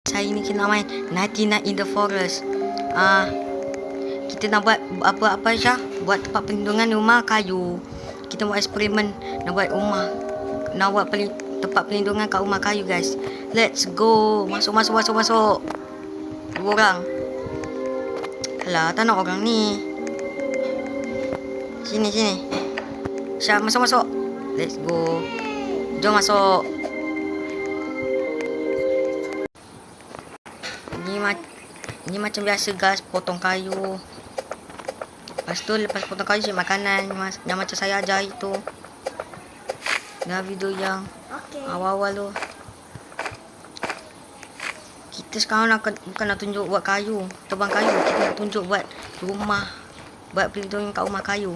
Hari ni kita nak main Night in the Forest. Kita nak buat apa Syah? Buat tempat perlindungan rumah kayu. Kita buat eksperimen nak buat rumah. Nak buat tempat perlindungan kat rumah kayu, guys. Let's go. Masuk. Dua orang. Alah, tak nak orang ni. Sini. Syah, masuk. Let's go. Jom masuk. Ni macam biasa, guys, potong kayu. Lepas potong kayu, cari makanan yang macam saya ajar itu. Dalam video yang awal-awal tu. Kita sekarang bukan nak tunjuk buat kayu, tebang kayu. Kita nak tunjuk buat rumah, buat pelindung kat rumah kayu.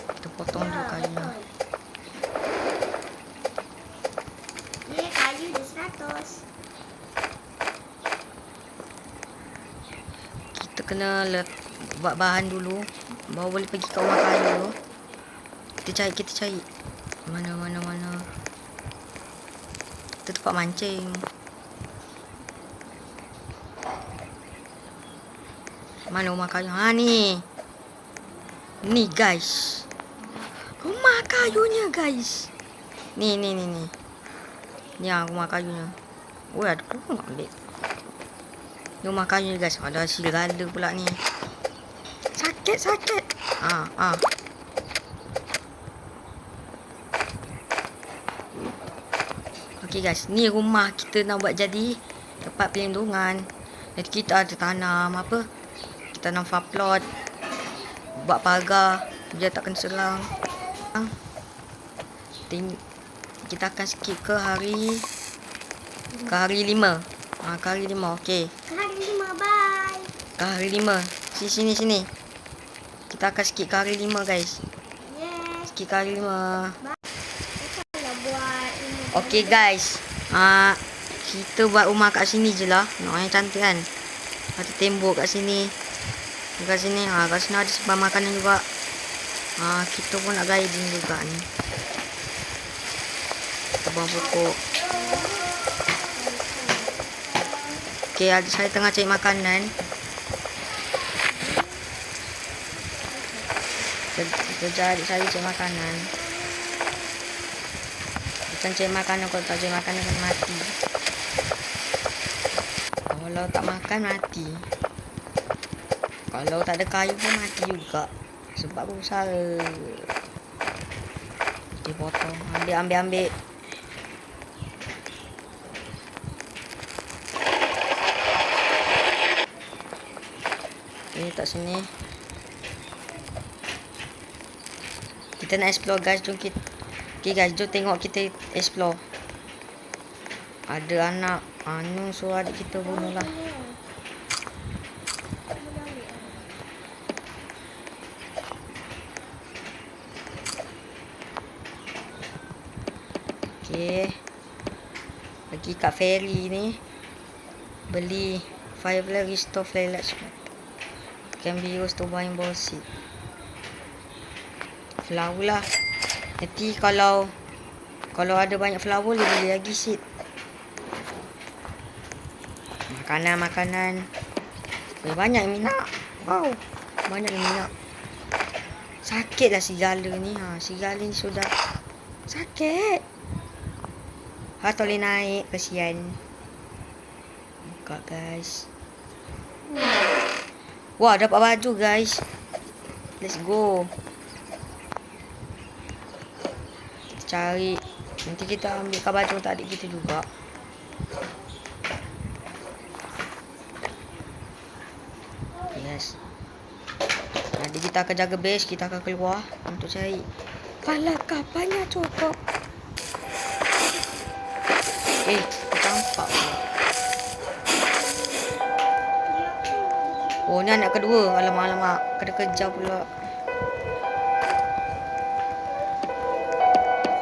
Kita potong dulu kayunya. Ni kayu dia 100. Kita kena buat bahan dulu, baru boleh pergi kat rumah kayu. Kita cari. Mana. Kita tempat mancing. Mana rumah kayu? Ni. Ni, guys. Rumah kayunya, guys. Ni. Ni rumah kayunya. Weh, ada pun ambil. Ni rumah kayunya, guys. Ada serigala pula ni. Sakit. Okey, guys, ni rumah kita nak buat jadi tempat perlindungan. Jadi kita ada tanam apa? Kita tanam faplot. Buat pagar biar tak kena serang. Kita akan skip ke hari 5. Ke hari 5, okey. Hari 5, bye. Ke hari 5. Sini. Kita akan skip ke hari 5, guys. Yes. Skip ke hari 5. Kalau buat ini. Okey, guys. Kita buat rumah kat sini je lah. Nak yang cantik kan. Ada tembok kat sini. Kat sini ada simpan makanan juga. Kita pun nak guiding juga ni. Tebang pokok. Okey, saya tengah cari makanan. Kerja adik saya cari makanan. Bukan cari makanan, kalau tak cari makanan kan mati. Kalau tak makan mati. Kalau tak ada kayu pun mati juga. Sebab berusaha. Dia potong. Ambil. Ini tak sini. Kita nak explore, guys. Jom kita. Okay, guys, jom tengok kita explore. Ada anak suruh adik kita bunuh lah. Okay, pergi kat ferry ni, beli fireplace restore flashlight. Can be used to bind ball seat. Flower lah. Nanti kalau ada banyak flower, dia beli lagi seed. Makanan. Banyak minyak. Wow, banyak minyak. Sakit lah serigala ni. Serigala ni sudah sakit. Tak boleh naik, kesian. Buka, guys. Wah, dapat baju, guys. Let's go. Kita cari. Nanti kita ambilkan baju untuk adik kita juga. Yes. Nanti kita akan jaga base. Kita akan keluar untuk cari. Pala kapalnya cukup. Campak. Oh, ni anak kedua. Alamak. Kena kejar pula.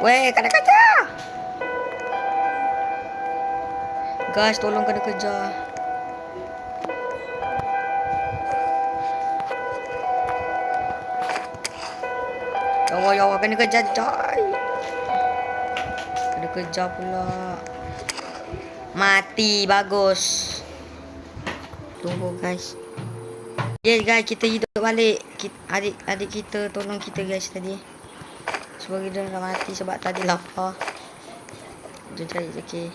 Weh, kena kejar. Guys, tolong kena kejar. Ya, kena kejar, coy. Kena kejar pula. Mati. Bagus. Tunggu guys. Yes guys, kita hidup balik. Adik kita tolong kita guys tadi. Sebab dia dah mati sebab tadi lapar. Jom cari. Okay.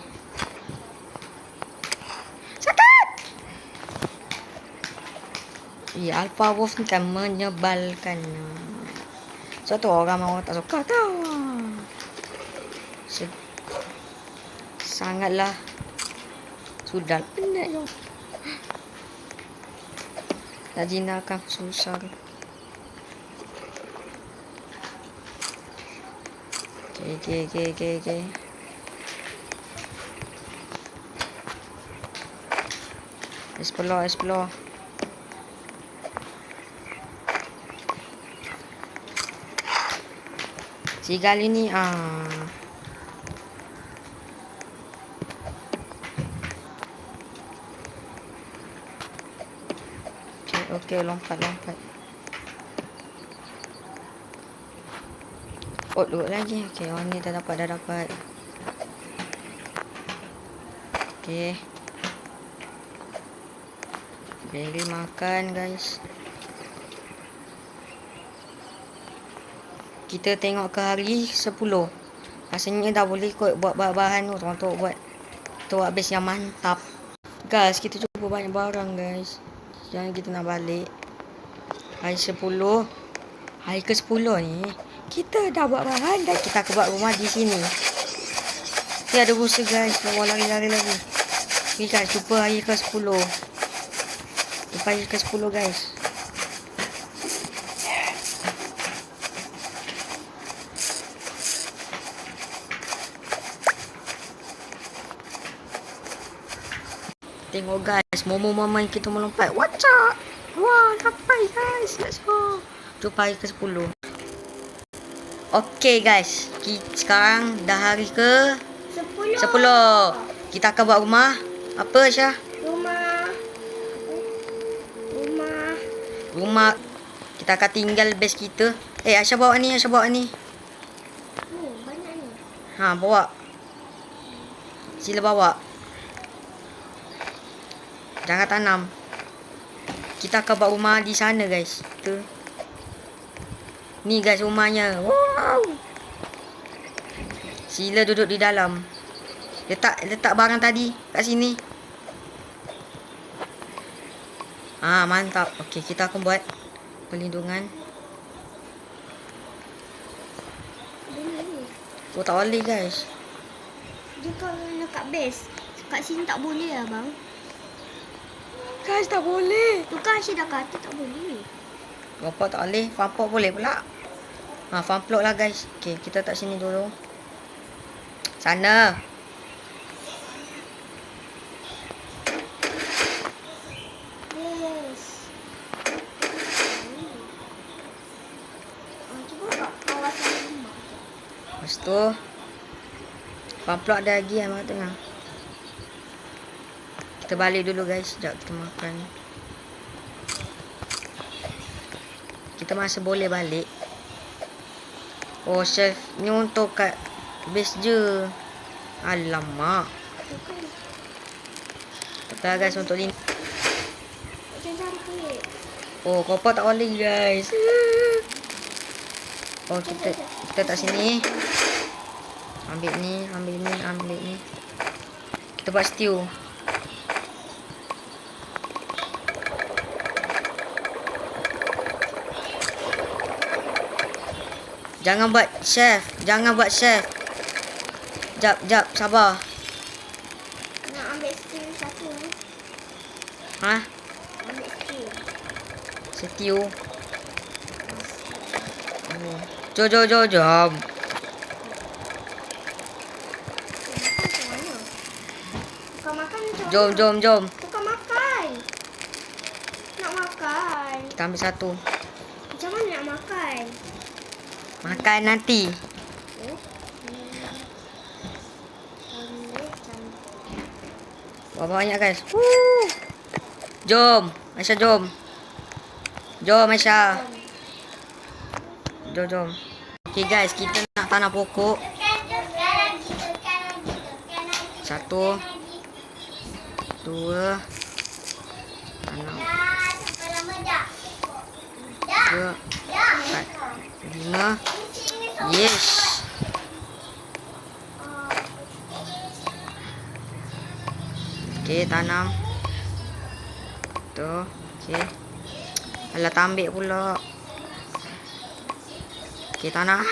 Sakit! Ya, Alpha Wolf ni kan menyebalkan. Suatu orang tak suka tau. Sangatlah. Sudah penat je. Tak jinakkan susah. Okay. Explore. Sigal ini Okay, lompat. Oh, duduk lagi. Okay, orang ni dah dapat. Okay. Beri makan, guys. Kita tengok ke hari 10. Rasanya dah boleh kot buat bahan tu. Untuk buat habis yang mantap. Guys, kita cuba banyak barang, guys. Jangan kita nak balik. Hari 10. Hari ke-10 ni. Kita dah buat bahan dan kita akan buat rumah di sini. Ni ada busa guys. Mau lari-lari lagi. Ni guys, jumpa hari ke-10. Jumpa hari ke-10 guys. Tengok guys, momen-momen kita melompat. Watch out. Wah, dapat guys. Let's go. Jumpa hari ke-10. Okay guys, sekarang dah hari ke 10. Kita akan buat rumah. Apa Syah? Rumah. Kita akan tinggal base kita. Aisyah bawa ni. Oh, banyak ni. Bawa. Sila bawa. Jangan tanam. Kita akan buat rumah di sana guys. Ni guys rumahnya. Wow. Sila duduk di dalam. Letak barang tadi kat sini. Mantap. Okey, kita akan buat perlindungan. Oh, tak boleh guys. Dia kalau dekat base. Kat sini tak boleh lah bang. Guys, tak boleh. Tu kan Asyik dah kata tak boleh. Apa tak boleh? Farm boleh pula. Farm plot lah guys. Okay, kita tak sini dulu. Sana. Yes. Cuba kat kawasan rumah. Lepas tu farm plot ada lagi yang tengah. Kita balik dulu guys. Sekejap kita makan. Kita masih boleh balik. Oh, chef ni untuk kat base je. Alamak. Tak guys untuk ni. Macam cantik. Oh, kopak tak boleh guys. Oh, kita tak sini. Ambil ni. Kita buat stew. Jangan buat chef. Jap, sabar. Nak ambil stew satu ni. Ambil stew. Stew. Jom. Tukar makan macam mana? Jom. Tukar makan. Nak makan. Kita ambil satu. Macam mana nak makan? Makan nanti. Berapa banyak guys? Jom. Aisyah jom. Aisyah. Jom. Okay guys, kita nak tanam pokok. Satu. 2. Tanam. Sampai lama dah. 3, 4, 5. Yes. Okey, tanam. Tu. Okey. Alah, tak ambil pula. Okey, tanam.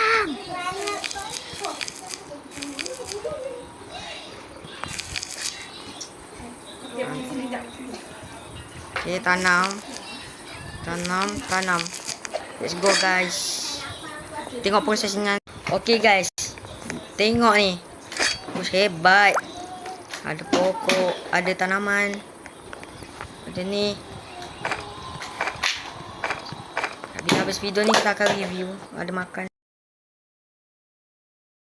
Okey, tanam. Tanam. Let's go, guys. Tengok prosesnya. Okey, guys. Tengok ni. Hebat. Ada pokok, ada tanaman. Ada ni. Habis video ni kita akan review. Ada makan.